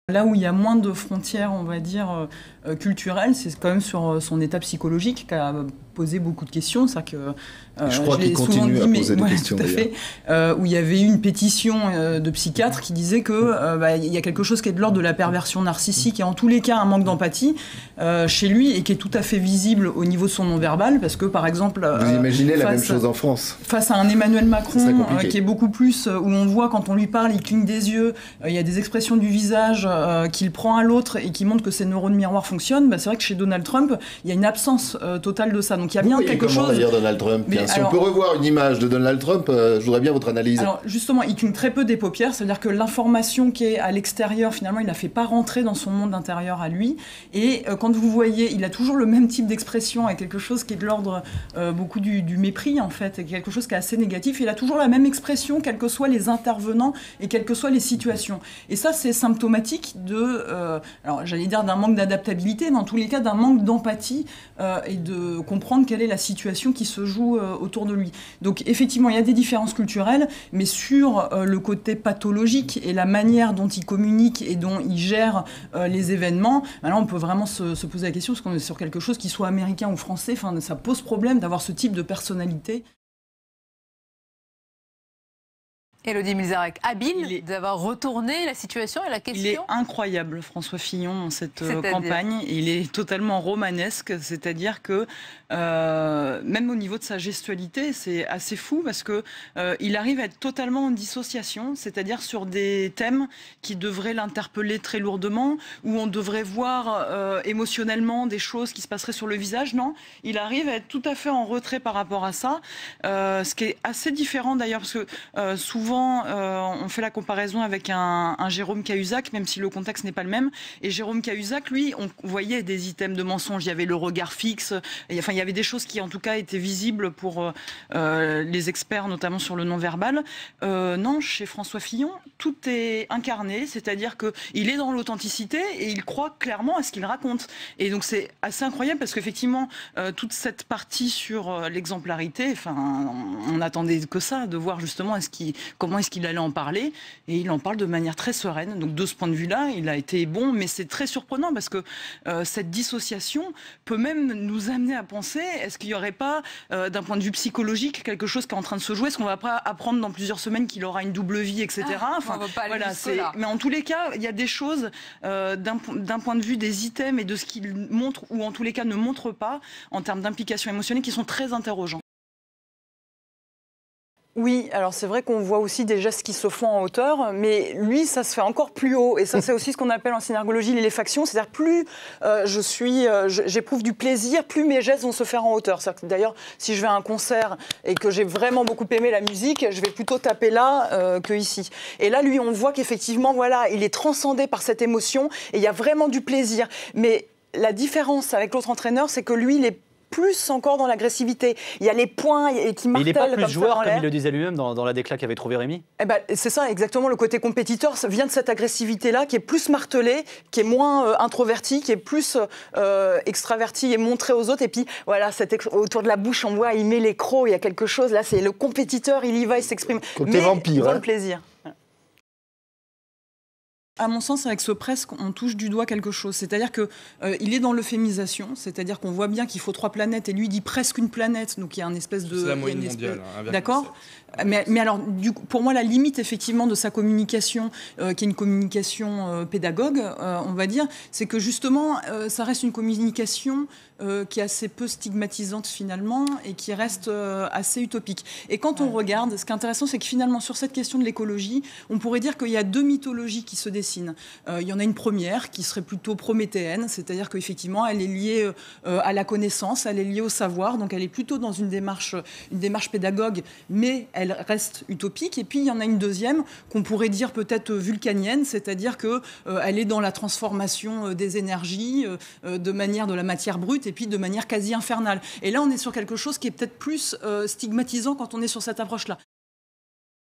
Là où il y a moins de frontières, on va dire, culturelles, c'est quand même sur son état psychologique qui a posé beaucoup de questions. C'est que, je crois qu'il continue à poser des questions. Tout à fait. Où il y avait eu une pétition de psychiatres qui disait qu'il y a quelque chose qui est de l'ordre de la perversion narcissique et en tous les cas un manque d'empathie chez lui et qui est tout à fait visible au niveau de son non-verbal. Parce que, par exemple... Vous imaginez la même chose en France. Face à un Emmanuel Macron qui est beaucoup plus... où on voit quand on lui parle, il cligne des yeux, il y a des expressions du visage qu'il prend à l'autre et qui montre que ses neurones miroirs fonctionnent, c'est vrai que chez Donald Trump, il y a une absence totale de ça. Donc il y a bien quelque chose... d'ailleurs Donald Trump si on peut revoir une image de Donald Trump, je voudrais bien votre analyse. Alors justement, il cligne très peu des paupières, c'est-à-dire que l'information qui est à l'extérieur, finalement, il ne la fait pas rentrer dans son monde intérieur à lui. Et quand vous voyez, il a toujours le même type d'expression et quelque chose qui est de l'ordre beaucoup du mépris, en fait, et quelque chose qui est assez négatif. Il a toujours la même expression, quels que soient les intervenants et quelles que soient les situations. Et ça, c'est symptomatique alors j'allais dire d'un manque d'adaptabilité, mais en tous les cas d'un manque d'empathie et de comprendre quelle est la situation qui se joue autour de lui. Donc effectivement, il y a des différences culturelles, mais sur le côté pathologique et la manière dont il communique et dont il gère les événements, là on peut vraiment se poser la question, parce qu'on est sur quelque chose qui soit américain ou français, ça pose problème d'avoir ce type de personnalité. Élodie Milzarek, habile d'avoir retourné la situation et la question. Il est incroyable, François Fillon, dans cette campagne. Il est totalement romanesque, c'est-à-dire que même au niveau de sa gestualité, c'est assez fou parce que il arrive à être totalement en dissociation, c'est-à-dire sur des thèmes qui devraient l'interpeller très lourdement, où on devrait voir émotionnellement des choses qui se passeraient sur le visage. Non, il arrive à être tout à fait en retrait par rapport à ça, ce qui est assez différent d'ailleurs, parce que souvent, on fait la comparaison avec un Jérôme Cahuzac, même si le contexte n'est pas le même. Et Jérôme Cahuzac, lui, on voyait des items de mensonges. Il y avait le regard fixe. Il y avait des choses qui, en tout cas, étaient visibles pour les experts, notamment sur le non-verbal. Non, chez François Fillon, tout est incarné. C'est-à-dire qu'il est dans l'authenticité et il croit clairement à ce qu'il raconte. Et donc, c'est assez incroyable parce qu'effectivement, toute cette partie sur l'exemplarité, on n'attendait que ça, de voir justement comment est-ce qu'il allait en parler, et il en parle de manière très sereine. Donc de ce point de vue-là, il a été bon, mais c'est très surprenant parce que cette dissociation peut même nous amener à penser, est-ce qu'il n'y aurait pas, d'un point de vue psychologique, quelque chose qui est en train de se jouer? Est-ce qu'on va pas apprendre dans plusieurs semaines qu'il aura une double vie, etc. Mais en tous les cas, il y a des choses, d'un point de vue des items et de ce qu'il montre, ou en tous les cas ne montre pas, en termes d'implication émotionnelle, qui sont très interrogeants. Oui, alors c'est vrai qu'on voit aussi des gestes qui se font en hauteur, mais lui, ça se fait encore plus haut. Et ça, c'est aussi ce qu'on appelle en synergologie l'éléfaction. C'est-à-dire plus j'éprouve du plaisir, plus mes gestes vont se faire en hauteur. D'ailleurs, si je vais à un concert et que j'ai vraiment beaucoup aimé la musique, je vais plutôt taper là que ici. Et là, lui, on voit qu'effectivement, voilà, il est transcendé par cette émotion et il y a vraiment du plaisir. Mais la différence avec l'autre entraîneur, c'est que lui, il est plus encore dans l'agressivité. Il y a les points qui martèlent. Mais il n'est pas plus joueur, comme il le disait lui-même dans la déclat qu'avait trouvé Rémi. C'est ça, exactement. Le côté compétiteur ça vient de cette agressivité-là, qui est plus martelée, qui est moins introvertie, qui est plus extravertie et montrée aux autres. Et puis, voilà, autour de la bouche, on voit, il met les crocs, il y a quelque chose. Là, c'est le compétiteur, il y va, il s'exprime. Côté vampire. Il voit le plaisir. À mon sens, avec ce presque, on touche du doigt quelque chose. C'est-à-dire qu'il est dans l'euphémisation, c'est-à-dire qu'on voit bien qu'il faut 3 planètes, et lui dit presque une planète, donc il y a une espèce de... C'est la moyenne mondiale. D'accord. Mais alors, pour moi, la limite, effectivement, de sa communication, qui est une communication pédagogue, on va dire, c'est que, justement, ça reste une communication qui est assez peu stigmatisante, finalement, et qui reste assez utopique. Et quand on regarde, ce qui est intéressant, c'est que, finalement, sur cette question de l'écologie, on pourrait dire qu'il y a 2 mythologies qui se dessinent. Il y en a une première, qui serait plutôt prométhéenne, c'est-à-dire qu'effectivement, elle est liée à la connaissance, elle est liée au savoir, donc elle est plutôt dans une démarche pédagogue, mais elle reste utopique. Et puis, il y en a une deuxième qu'on pourrait dire peut-être vulcanienne, c'est-à-dire qu'elle est dans la transformation des énergies, de la matière brute, et puis de manière quasi infernale. Et là, on est sur quelque chose qui est peut-être plus stigmatisant quand on est sur cette approche-là.